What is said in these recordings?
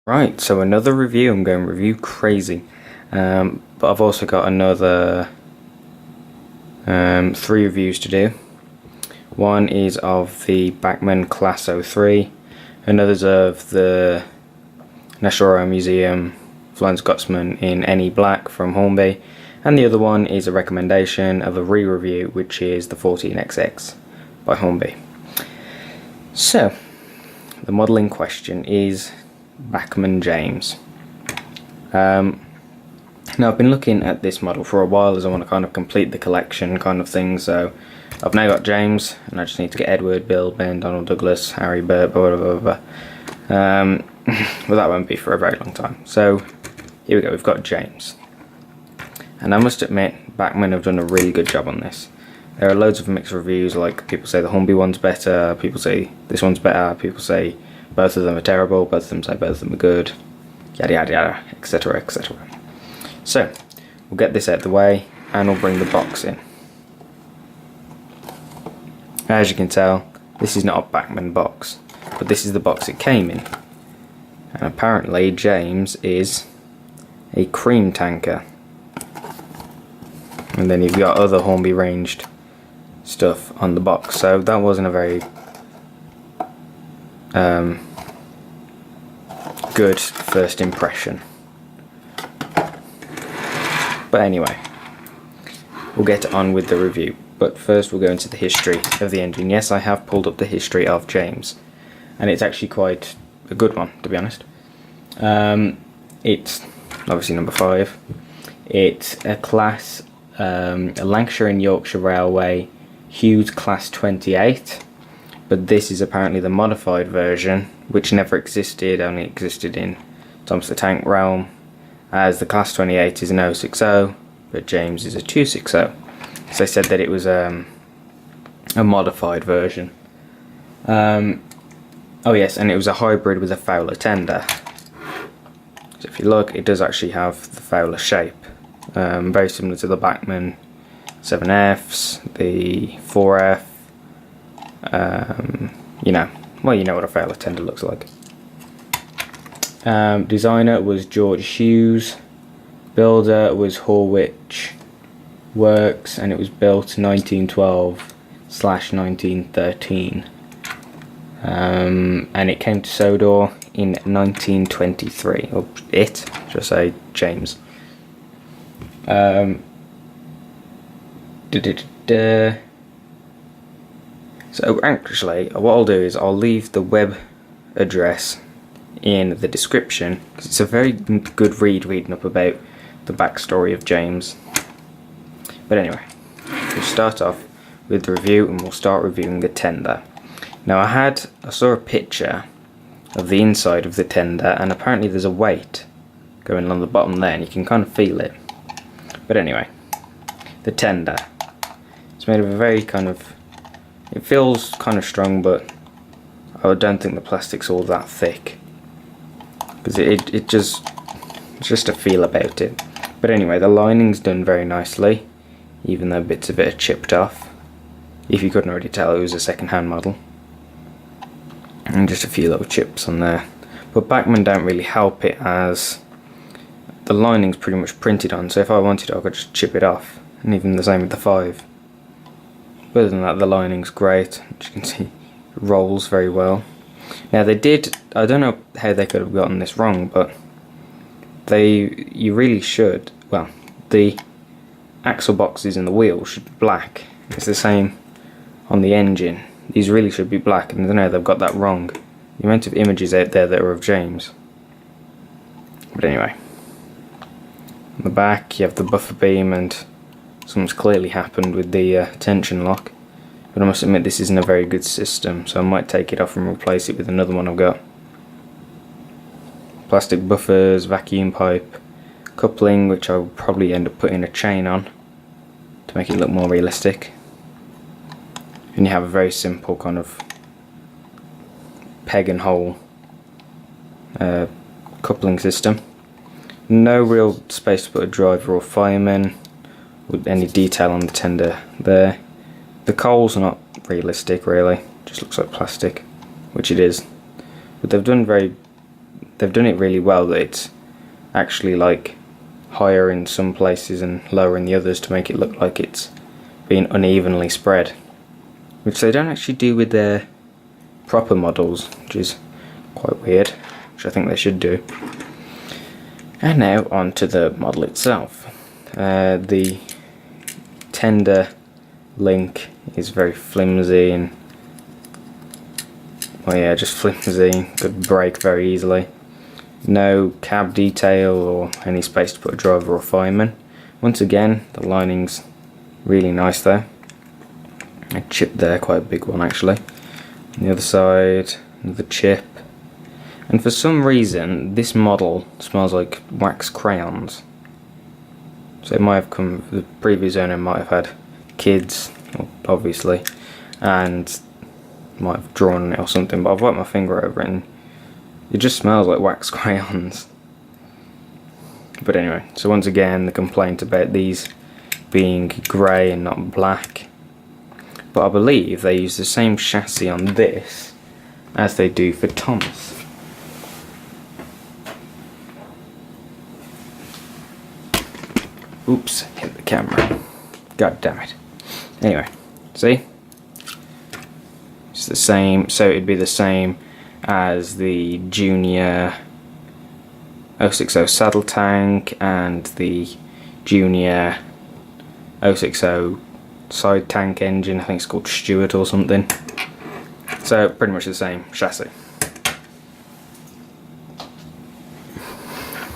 Right, so another review. I'm going review crazy. But I've also got another 3 reviews to do. One is of the Bachmann Class 03, another's of the National Rail Museum Flying Scotsman in NE Black from Hornby, and the other one is a recommendation of a re-review, which is the 14XX by Hornby. So, the model in question is Bachmann James. Now I've been looking at this model for a while as I want to kind of complete the collection kind of thing, so I've now got James and I just need to get Edward, Bill, Ben, Donald, Douglas, Harry, Bert, blah blah blah blah. Well, that won't be for a very long time. So here we go, we've got James. And I must admit, Bachmann have done a really good job on this. There are loads of mixed reviews, like people say the Hornby one's better, people say this one's better, people say both of them are terrible, both of them say both of them are good, yada yada yada, etc etc. So, we'll get this out of the way and we'll bring the box in. As you can tell, this is not a Bachmann box, but this is the box it came in. And apparently James is a cream tanker. And then you've got other Hornby ranged stuff on the box, so that wasn't a very good first impression. But anyway, we'll get on with the review. But first we'll go into the history of the engine. Yes, I have pulled up the history of James, and it's actually quite a good one, to be honest. It's obviously number 5. It's a class, a Lancashire and Yorkshire Railway Hughes Class 28, but this is apparently the modified version, which never existed, only existed in Thomas the Tank realm, as the Class 28 is an 060, but James is a 260. So they said that it was a modified version. Oh yes, and it was a hybrid with a Fowler tender. So if you look, it does actually have the Fowler shape. Very similar to the Bachmann 7Fs, the 4F, you know what a Fowler tender looks like. Designer was George Hughes, builder was Horwich Works, and it was built 1912/1913. And it came to Sodor in 1923, or should I say James. So actually, what I'll do is I'll leave the web address in the description, because it's a very good read reading up about the backstory of James. But anyway, we'll start off with the review and we'll start reviewing the tender. Now I saw a picture of the inside of the tender, and apparently there's a weight going along the bottom there and you can kind of feel it. But anyway, the tender. It's made of a very it feels kind of strong, but I don't think the plastic's all that thick, because it's just a feel about it. But anyway, the lining's done very nicely, even though bits of it are chipped off. If you couldn't already tell, it was a second-hand model. And just a few little chips on there. But Bachmann don't really help it, as the lining's pretty much printed on, so if I wanted to, I could just chip it off. And even the same with the 5. But other than that, the lining's great. As you can see, it rolls very well. Now I don't know how they could have gotten this wrong, but you really should, well, the axle boxes and the wheel should be black. It's the same on the engine. These really should be black, and I don't know, they've got that wrong. The amount of images out there that are of James. But anyway, on the back you have the buffer beam, and something's clearly happened with the tension lock. But I must admit, this isn't a very good system, so I might take it off and replace it with another one I've got. Plastic buffers, vacuum pipe, coupling, which I'll probably end up putting a chain on to make it look more realistic. And you have a very simple kind of peg and hole coupling system. No real space to put a driver or fireman, with any detail on the tender there. The coals are not realistic really, just looks like plastic, which it is. But they've done very they've done it really well that it's actually like higher in some places and lower in the others to make it look like it's being unevenly spread, which they don't actually do with their proper models, which is quite weird, which I think they should do. And now on to the model itself. The tender link is very flimsy and, well, yeah, just flimsy, could break very easily. No cab detail or any space to put a driver or fireman. Once again, the lining's really nice there. A chip there, quite a big one actually. On the other side, another chip. And for some reason, this model smells like wax crayons. So it might have come, the previous owner might have had kids, obviously, and might have drawn it or something, but I've wiped my finger over it and it just smells like wax crayons. But anyway, so once again, the complaint about these being grey and not black. But I believe they use the same chassis on this as they do for Thomas. Oops, hit the camera. God damn it. Anyway, see? It's the same, so it'd be the same as the Junior 060 saddle tank and the Junior 060 side tank engine. I think it's called Stuart or something. So pretty much the same chassis.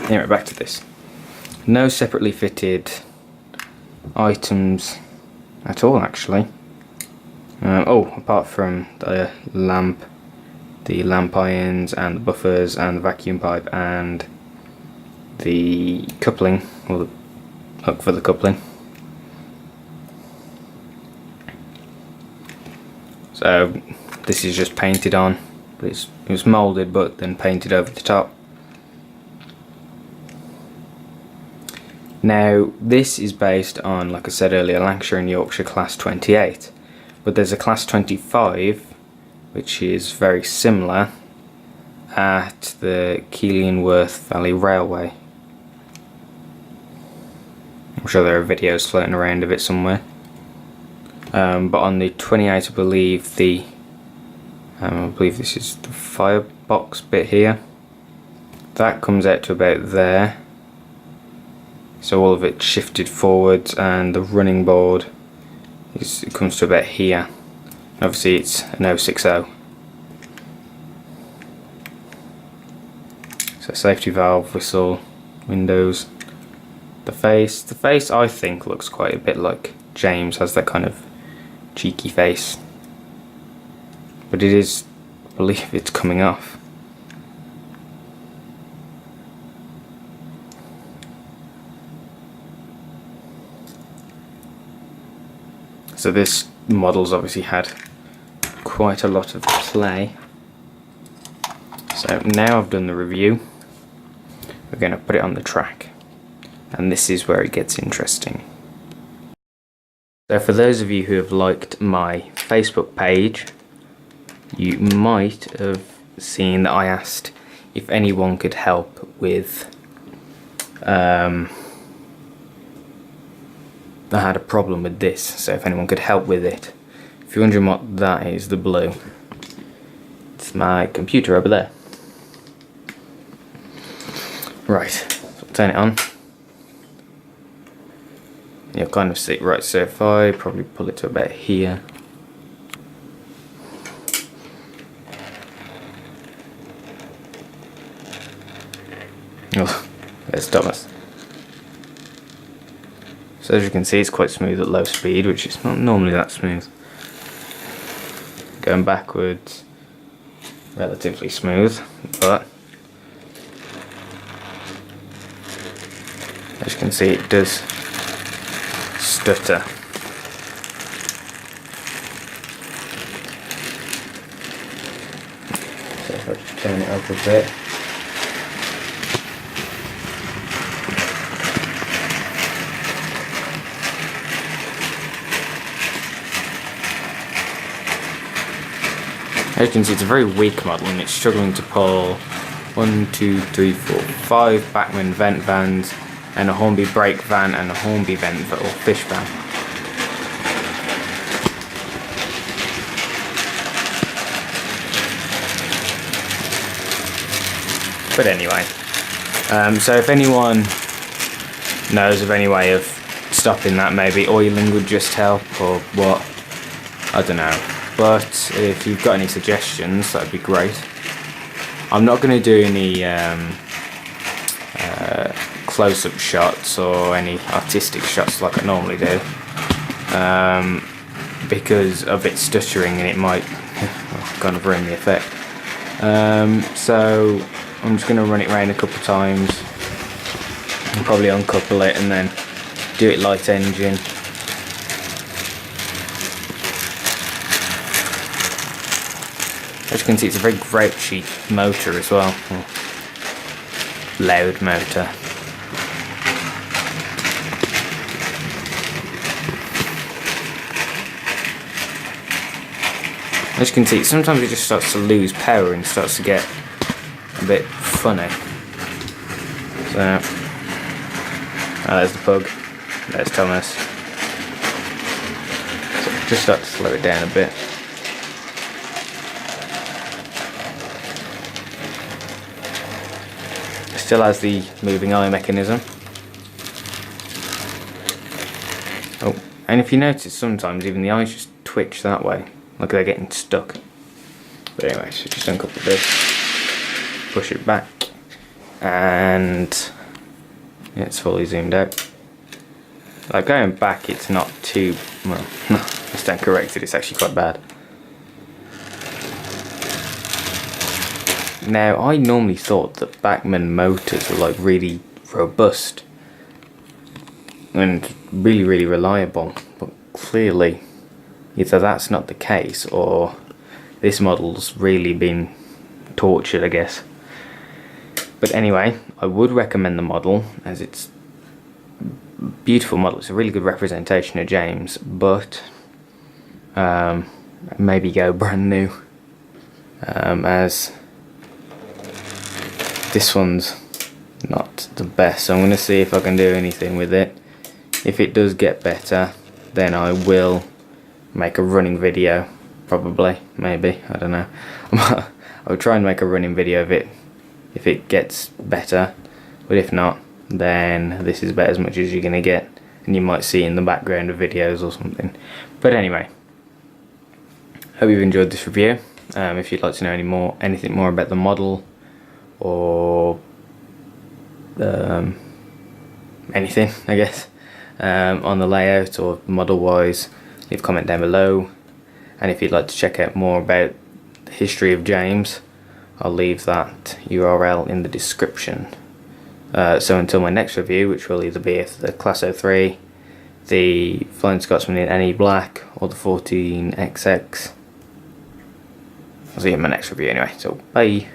Anyway, back to this. No separately fitted items at all, actually. Apart from the lamp irons and the buffers and the vacuum pipe and the coupling, or the hook for the coupling. So this is just painted on, but it was moulded but then painted over the top. Now this is based on, like I said earlier, Lancashire and Yorkshire Class 28, but there's a Class 25 which is very similar at the Keilionworth Valley Railway. I'm sure there are videos floating around of it somewhere. But on the 28, I believe this is the firebox bit here. That comes out to about there. So all of it shifted forwards, and the running board it comes to about here. Obviously it's an 060. So safety valve, whistle, windows. The face I think looks quite a bit like James, has that kind of cheeky face. But it is, I believe it's coming off. So this model's obviously had quite a lot of play. So now I've done the review, we're going to put it on the track. And this is where it gets interesting. So for those of you who have liked my Facebook page, you might have seen that I asked if anyone could help with I had a problem with this, so if anyone could help with it. If you're wondering what that is, the blue, it's my computer over there. Right, so I'll turn it on. You'll kind of see, right, so if I probably pull it to about here. Oh, there's Thomas. So as you can see, it's quite smooth at low speed, which is not normally that smooth. Going backwards, relatively smooth, but as you can see, it does stutter. So if I just turn it up a bit. As you can see, it's a very weak model and it's struggling to pull 1, 2, 3, 4, 5 Bachmann vent vans, and a Hornby brake van, and a Hornby vent or fish van. But anyway, so if anyone knows of any way of stopping that, maybe oiling would just help, or what, I don't know. But if you've got any suggestions, that'd be great. I'm not going to do any close-up shots or any artistic shots like I normally do, because of it stuttering and it might kind of ruin the effect. So I'm just going to run it around a couple of times and probably uncouple it and then do it light engine. As you can see, it's a very grouchy motor as well. Loud motor. As you can see, sometimes it just starts to lose power and starts to get a bit funny. So, there's the pug. There's Thomas. So just start to slow it down a bit. Still has the moving eye mechanism. Oh, and if you notice, sometimes even the eyes just twitch that way, like they're getting stuck. But anyway, so just uncouple this, push it back, and yeah, it's fully zoomed out. Like going back, it's not too, well, no, I stand corrected, it's actually quite bad. Now, I normally thought that Bachmann motors were like really robust and really, really reliable, but clearly either that's not the case or this model's really been tortured, I guess. But anyway, I would recommend the model as it's a beautiful model. It's a really good representation of James, but maybe go brand new, as this one's not the best. So I'm going to see if I can do anything with it. If it does get better, then I will make a running video, probably, maybe, I don't know. I'll try and make a running video of it if it gets better, but if not, then this is about as much as you're going to get, and you might see in the background of videos or something. But anyway, hope you've enjoyed this review. If you'd like to know anything more about the model, or anything, I guess, on the layout or model wise, leave a comment down below. And if you'd like to check out more about the history of James, I'll leave that URL in the description. So until my next review, which will either be the Class 03, the Flying Scotsman in NE Black, or the 14XX, I'll see you in my next review anyway, so bye.